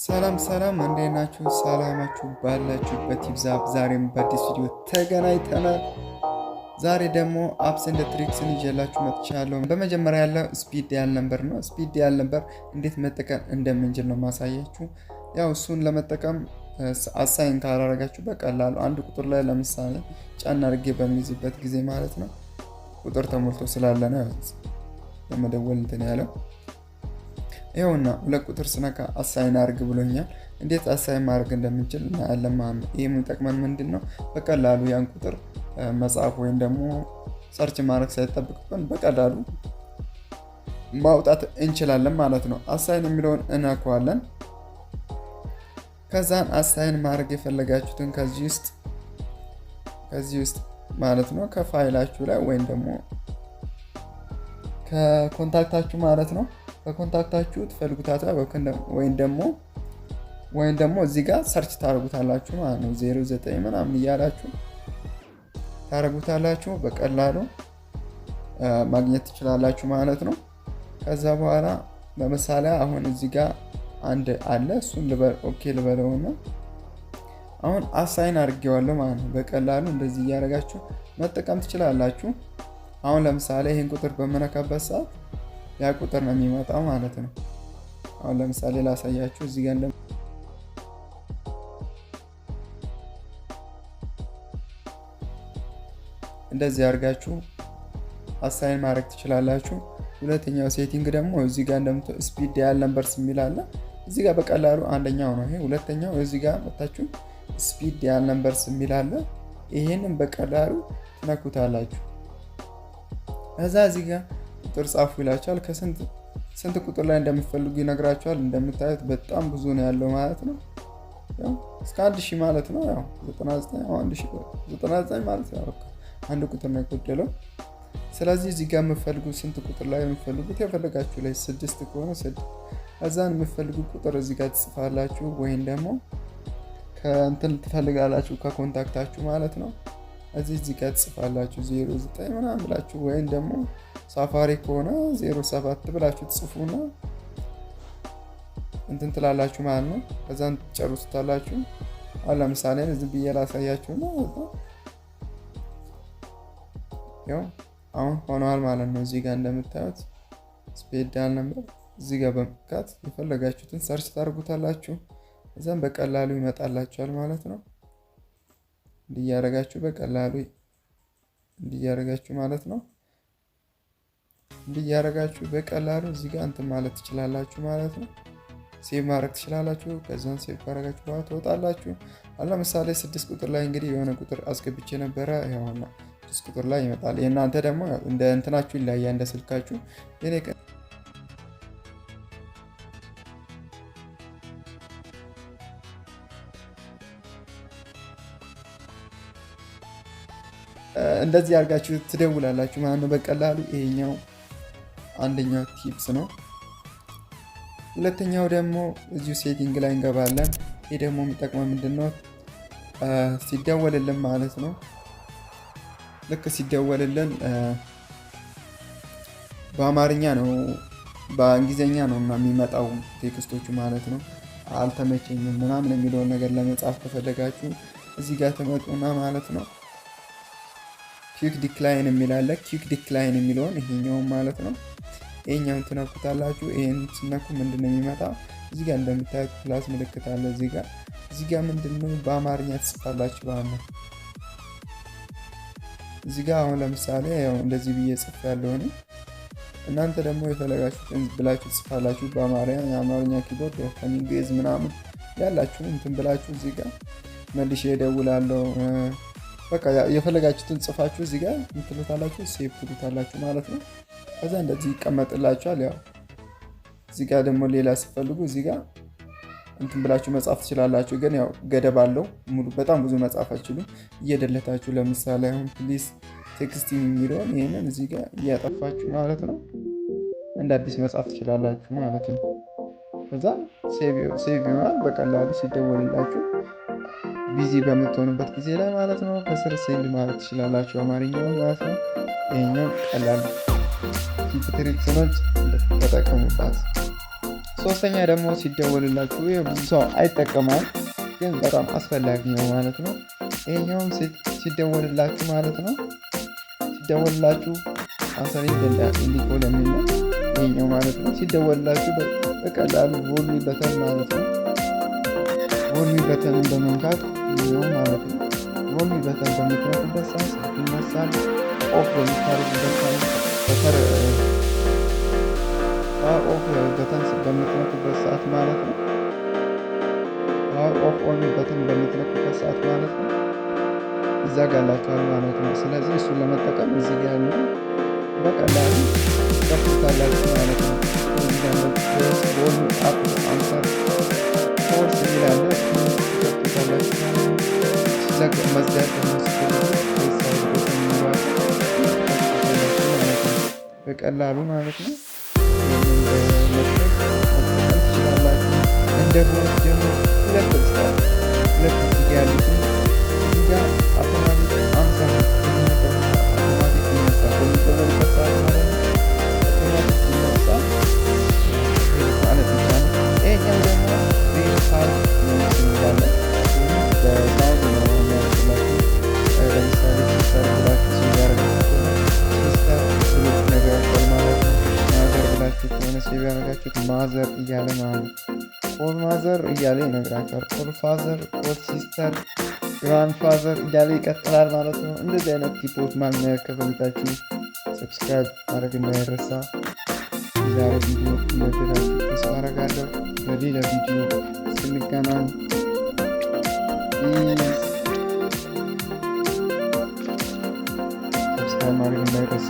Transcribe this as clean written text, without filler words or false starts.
ሰላም እንዴት ናችሁ? ሰላማችሁ ባላችሁበት ይብዛ። ዛሬም በአዲስ ቪዲዮ ተገናኝተናል። ዛሬ ደግሞ አፕስ ኤንድ ትሪክስን ይዤላችሁ መጥቻለሁ። በመጀመሪያ ያለው ስፒድ ያል ነበር ነው። ስፒድ ያል ነበር እንዴት መጠቀም እንደምንችል ነው ማሳያችሁ። ያው እሱን ለመጠቀም አሳይን ካላረጋችሁ በቀላሉ አንድ ቁጥር ላይ ለምሳሌ ጫና አድርጌ በሚይዝበት ጊዜ ማለት ነው ቁጥር ተሞልቶ ስላለ ነው ለመደወል እንትን ያለው ይኸውና ሁለት ቁጥር ስነካ አሳይን አድርግ ብሎኛል። እንዴት አሳይን ማድረግ እንደምንችል እናያለን ማለት ነው። ይሄ የሚጠቅመን ምንድነው? በቀላሉ ያን ቁጥር መጻፍ ወይም ደግሞ ሰርች ማድረግ ሳይጠብቅብን በቀላሉ ማውጣት እንችላለን ማለት ነው። አሳይን የሚለውን እናከዋለን። ከዛን አሳይን ማድረግ የፈለጋችሁትን ከዚህ ውስጥ ማለት ነው ከፋይላችሁ ላይ ወይም ደግሞ ከኮንታክታችሁ ማለት ነው በኮንታክታችሁ ትፈልጉታላችሁ ወይም ደግሞ እዚህ ጋር ሰርች ታደርጉታላችሁ ማለት ነው። 09 ምናምን እያላችሁ ታደርጉታላችሁ በቀላሉ ማግኘት ትችላላችሁ ማለት ነው። ከዛ በኋላ ለምሳሌ አሁን እዚህ ጋር አንድ አለ እሱን ኦኬ ልበለውና አሁን አሳይን አድርጌዋለሁ ማለት ነው። በቀላሉ እንደዚህ እያደረጋችሁ መጠቀም ትችላላችሁ። አሁን ለምሳሌ ይሄን ቁጥር በመነካበት ሰዓት ያ ቁጥር ነው የሚመጣው ማለት ነው። አሁን ለምሳሌ ላሳያችሁ እዚህ ጋር እንደዚህ አድርጋችሁ አሳይን ማድረግ ትችላላችሁ። ሁለተኛው ሴቲንግ ደግሞ እዚህ ጋር ስፒድ ያል ነምበርስ የሚል አለ። እዚህ ጋር በቀላሉ አንደኛው ነው ይሄ። ሁለተኛው እዚህ ጋር መጣችሁ ስፒድ ያል ነምበርስ የሚል አለ። ይሄንን በቀላሉ ትነኩታላችሁ። ከዛ እዚህ ጋር ቁጥር ጻፉ ይላችኋል። ከስንት ቁጥር ላይ እንደምትፈልጉ ይነግራችኋል። እንደምታዩት በጣም ብዙ ነው ያለው ማለት ነው። ያው እስከ 1000 ማለት ነው። ያው 99 ማለት ነው። አንድ ቁጥር ነው የጎደለው። ስለዚህ እዚህ ጋር የምትፈልጉት ስንት ቁጥር ላይ የምትፈልጉት የፈለጋችሁ ላይ 6 ከሆነ 6 እዛን የምትፈልጉት ቁጥር እዚህ ጋር ትጽፋላችሁ ወይም ደግሞ ከእንትን ትፈልጋላችሁ ከኮንታክታችሁ ማለት ነው። እዚህ ጋር ትጽፋላችሁ 09 ምናምን ብላችሁ ወይም ደግሞ ሳፋሪ ከሆነ 07 ብላችሁ ትጽፉና እንትን ትላላችሁ ማለት ነው። ከዛን ትጨርሱታላችሁ። አሁን ለምሳሌ እዚህ ብዬ ላሳያችሁ ነው። ያው አሁን ሆኗል ማለት ነው። እዚህ ጋር እንደምታዩት ስፒድ ያል ነበር እዚህ ጋር በመካት የፈለጋችሁትን ሰርች ታደርጉታላችሁ። እዛም በቀላሉ ይመጣላችኋል ማለት ነው። እንዲያረጋችሁ በቀላሉ እንዲያረጋችሁ ማለት ነው። እንዲያረጋችሁ በቀላሉ እዚህ ጋር እንትን ማለት ትችላላችሁ ማለት ነው። ሴቭ ማድረግ ትችላላችሁ። ከዛን ሴቭ ካደረጋችሁ በኋላ ትወጣላችሁ። ለምሳሌ 6 ቁጥር ላይ እንግዲህ የሆነ ቁጥር አስገብቼ ነበረ ያውና 6 ቁጥር ላይ ይመጣል። የእናንተ ደግሞ እንደ እንትናችሁ ይለያያል እንደ ስልካችሁ። የኔ እንደዚህ አድርጋችሁ ትደውላላችሁ ማለት ነው በቀላሉ። ይሄኛው አንደኛው ቲፕስ ነው። ሁለተኛው ደግሞ እዚሁ ሴቲንግ ላይ እንገባለን። ይሄ ደግሞ የሚጠቅመው ምንድነው? ሲደወልልን ማለት ነው። ልክ ሲደወልልን በአማርኛ ነው በእንግሊዘኛ ነው የሚመጣው ቴክስቶቹ ማለት ነው። አልተመቸኝም ምናምን የሚለውን ነገር ለመጻፍ ከፈለጋችሁ እዚህ ጋር ተመጡና ማለት ነው ኪክ ዲክላይን የሚላለ ኪክ ዲክላይን የሚለውን ይሄኛውን ማለት ነው ይሄኛውን ትነኩታላችሁ። ይሄን ስነኩ ምንድነው የሚመጣው? እዚህ ጋር እንደምታዩት ፕላስ ምልክት አለ። እዚህ ጋር ምንድነው በአማርኛ ትጽፋላችሁ ማለት ነው። እዚህ ጋር አሁን ለምሳሌ ያው እንደዚህ ብዬ ጽፌያለሁ ነው። እናንተ ደግሞ የፈለጋችሁትን ብላችሁ ጽፋላችሁ በአማርኛ የአማርኛ ኪቦርድ ከእንግሊዝ ምናምን ያላችሁ እንትን ብላችሁ እዚህ ጋር መልሼ እደውላለሁ በቃ የፈለጋችሁትን ጽፋችሁ እዚህ ጋር እንትሉታላችሁ ሴቭ ትሉታላችሁ ማለት ነው። ከዛ እንደዚህ ይቀመጥላችኋል። ያው እዚህ ጋር ደግሞ ሌላ ሲፈልጉ እዚህ ጋር እንትን ብላችሁ መጻፍ ትችላላችሁ። ግን ያው ገደብ አለው። በጣም ብዙ መጻፍ አትችሉም። እየደለታችሁ ለምሳሌ አሁን ፕሊስ ቴክስቲንግ የሚለውን ይሄንን እዚህ ጋር እያጠፋችሁ ማለት ነው እንደ አዲስ መጻፍ ትችላላችሁ ማለት ነው። ከዛ ሴቭ ይሆናል በቀላሉ ሲደወልላችሁ ቢዚ በምትሆኑበት ጊዜ ላይ ማለት ነው። ከስር ሴንድ ማለት ትችላላችሁ አማርኛው ማለት ነው። ይሄኛው ቀላል ቲፕ ትሪክሶች ተጠቀሙባት። ሶስተኛ ደግሞ ሲደወልላችሁ ብዙ ሰው አይጠቀማል፣ ግን በጣም አስፈላጊ ነው ማለት ነው። ይሄኛውም ሲደወልላችሁ ማለት ነው። ሲደወልላችሁ አንሰሪንግ ኢንዲኮል የሚል ነው ይሄኛው ማለት ነው። ሲደወልላችሁ በቀላሉ ቮልሚ በተን ማለት ነው። ቮልሚ በተንን በመንካት ነው ማለት ነው። ቮልሚ በተን በምትነኩበት ሰዓት ስልክ ይነሳል። ኦፍ በምታደርጉበት ሰዓት ኦፍ በተን በምትነኩበት ሰዓት ማለት ነው። ኦፍ ኦን በተን በምትነኩበት ሰዓት ማለት ነው ይዘጋላችኋል ማለት ነው። ስለዚህ እሱን ለመጠቀም እዚህ ጋር ያለው በቀላሉ ከፍታላችሁ ማለት ነው። እዚህ ጋር ቮልሚ አፕ አንሰር ፎርስ ይላል ከፍታላችሁ ማለት ነው። መዝጋት በቀላሉ ማለት ነው። እንደ ቦነስ ደግሞ ሁለት እዚህ ያሉትን እዚህ ጋር አውቶማቲክ አንሰር አውቶማቲክ ይነሳ በሚደወልበት ሰዓት ማለት ነው። አውቶማቲክ ይነሳ ማለት ብቻ ነው። ይሄኛው ደግሞ ቬሪፋይ እንላለን። በሳውንድ ነው የሚያደርግላችሁ። ለምሳሌ ሲስተር ብላችሁ ሲያደርጋችሁ ሲስተር ብሉት ነገር ማለት ነው። ማዘር ብላችሁ ከሆነ ሴቭ ያደርጋችሁት ማዘር እያለ ማለት ነው። ኮል ማዘር እያለ ይነግራቸዋል። ኮል ፋዘር፣ ኮል ሲስተር፣ ግራንድ ፋዘር እያለ ይቀጥላል ማለት ነው። እንደዚህ አይነት ቲፖች ማግኘት ከፈልጋችሁ ሰብስክራይብ ማድረግ እንዳይረሳ። የዛሬ ቪዲዮ እንደወደዳችሁ ተስፋ አደርጋለሁ። በሌላ ቪዲዮ እስክንገናኝ ሰብስክራይብ ማድረግ እንዳይረሳ።